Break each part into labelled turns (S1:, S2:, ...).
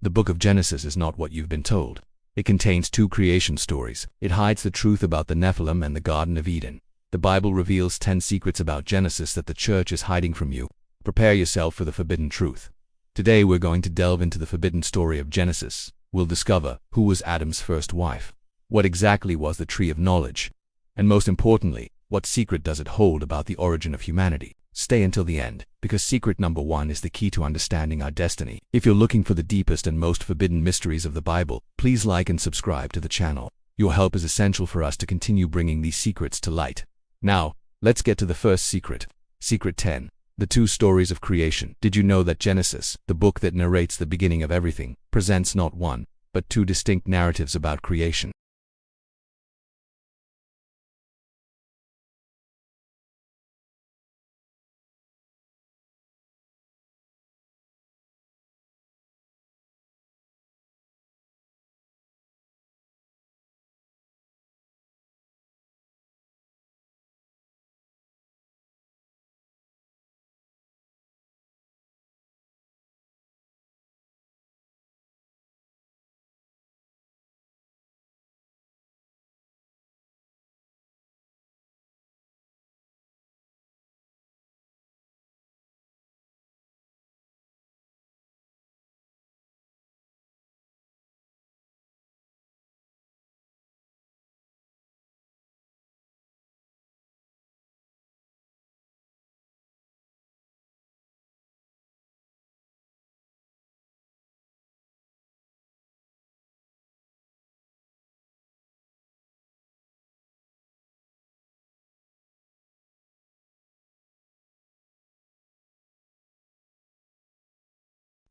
S1: The book of Genesis is not what you've been told. It contains two creation stories. It hides the truth about the Nephilim and the Garden of Eden. The Bible reveals 10 secrets about Genesis that the church is hiding from you. Prepare yourself for the forbidden truth. Today we're going to delve into the forbidden story of Genesis. We'll discover who was Adam's first wife, what exactly was the tree of knowledge, and most importantly, what secret does it hold about the origin of humanity. Stay until the end, because secret number 1 is the key to understanding our destiny. If you're looking for the deepest and most forbidden mysteries of the Bible, please like and subscribe to the channel. Your help is essential for us to continue bringing these secrets to light. Now, let's get to the first secret. Secret 10. The two stories of creation. Did you know that Genesis, the book that narrates the beginning of everything, presents not one, but two distinct narratives about creation?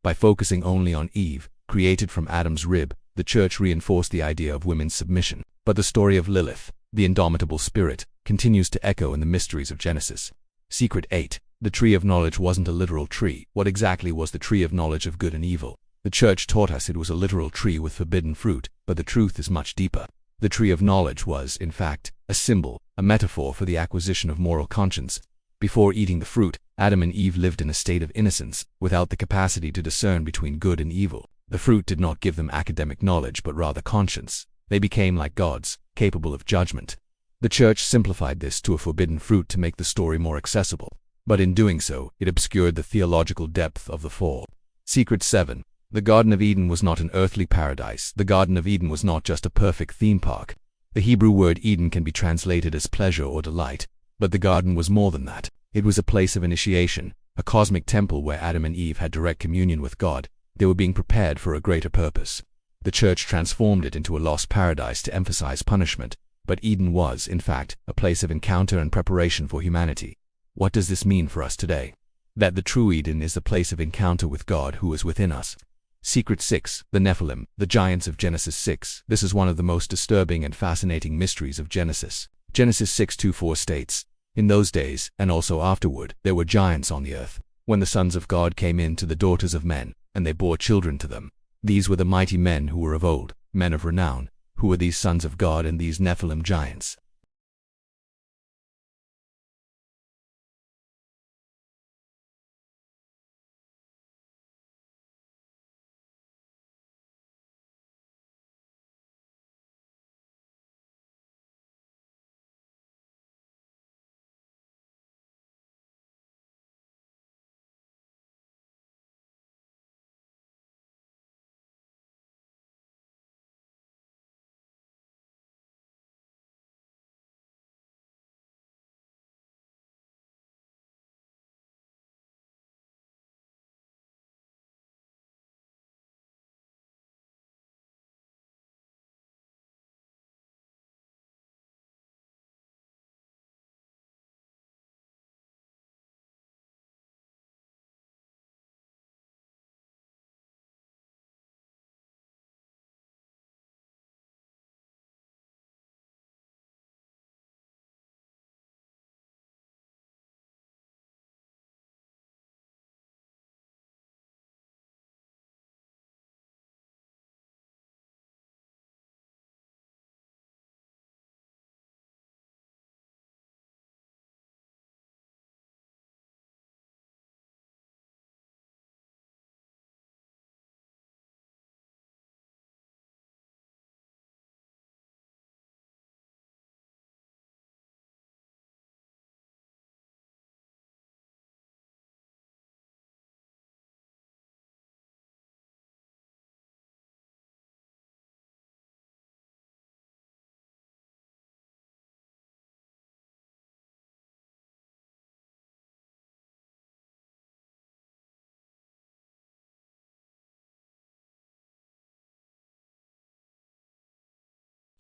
S1: By focusing only on Eve, created from Adam's rib, the church reinforced the idea of women's submission. But the story of Lilith, the indomitable spirit, continues to echo in the mysteries of Genesis. Secret 8. The tree of knowledge wasn't a literal tree. What exactly was the tree of knowledge of good and evil? The church taught us it was a literal tree with forbidden fruit, but the truth is much deeper. The tree of knowledge was, in fact, a symbol, a metaphor for the acquisition of moral conscience. Before eating the fruit, Adam and Eve lived in a state of innocence, without the capacity to discern between good and evil. The fruit did not give them academic knowledge but rather conscience. They became like gods, capable of judgment. The church simplified this to a forbidden fruit to make the story more accessible. But in doing so, it obscured the theological depth of the fall. Secret 7. The Garden of Eden was not an earthly paradise. The Garden of Eden was not just a perfect theme park. The Hebrew word Eden can be translated as pleasure or delight, but the garden was more than that. It was a place of initiation, a cosmic temple where Adam and Eve had direct communion with God. They were being prepared for a greater purpose. The church transformed it into a lost paradise to emphasize punishment, but Eden was, in fact, a place of encounter and preparation for humanity. What does this mean for us today? That the true Eden is the place of encounter with God who is within us. Secret 6. The Nephilim, the giants of Genesis 6. This is one of the most disturbing and fascinating mysteries of Genesis. Genesis 6:24 states, "In those days, and also afterward, there were giants on the earth, when the sons of God came in to the daughters of men, and they bore children to them. These were the mighty men who were of old, men of renown. Who were these sons of God and these Nephilim giants?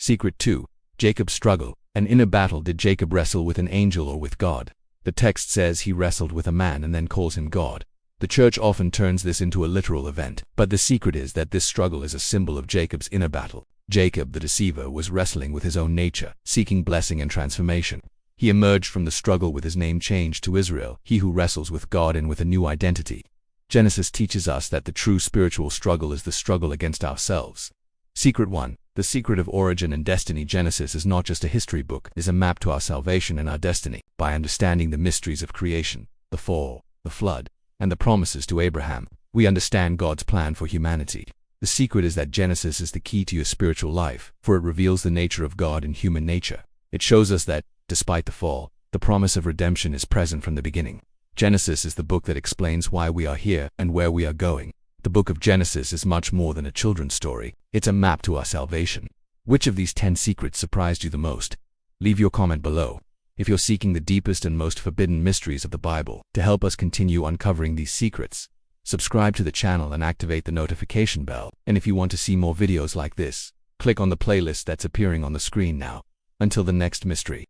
S1: Secret 2. Jacob's struggle. An inner battle. Did Jacob wrestle with an angel or with God? The text says he wrestled with a man and then calls him God. The church often turns this into a literal event, but the secret is that this struggle is a symbol of Jacob's inner battle. Jacob, the deceiver, was wrestling with his own nature, seeking blessing and transformation. He emerged from the struggle with his name changed to Israel, he who wrestles with God and with a new identity. Genesis teaches us that the true spiritual struggle is the struggle against ourselves. Secret 1. The secret of origin and destiny. Genesis is not just a history book, it is a map to our salvation and our destiny. By understanding the mysteries of creation, the fall, the flood, and the promises to Abraham, we understand God's plan for humanity. The secret is that Genesis is the key to your spiritual life, for it reveals the nature of God and human nature. It shows us that, despite the fall, the promise of redemption is present from the beginning. Genesis is the book that explains why we are here and where we are going. The book of Genesis is much more than a children's story. It's a map to our salvation. Which of these 10 secrets surprised you the most? Leave your comment below. If you're seeking the deepest and most forbidden mysteries of the Bible, to help us continue uncovering these secrets, subscribe to the channel and activate the notification bell. And if you want to see more videos like this, click on the playlist that's appearing on the screen now. Until the next mystery.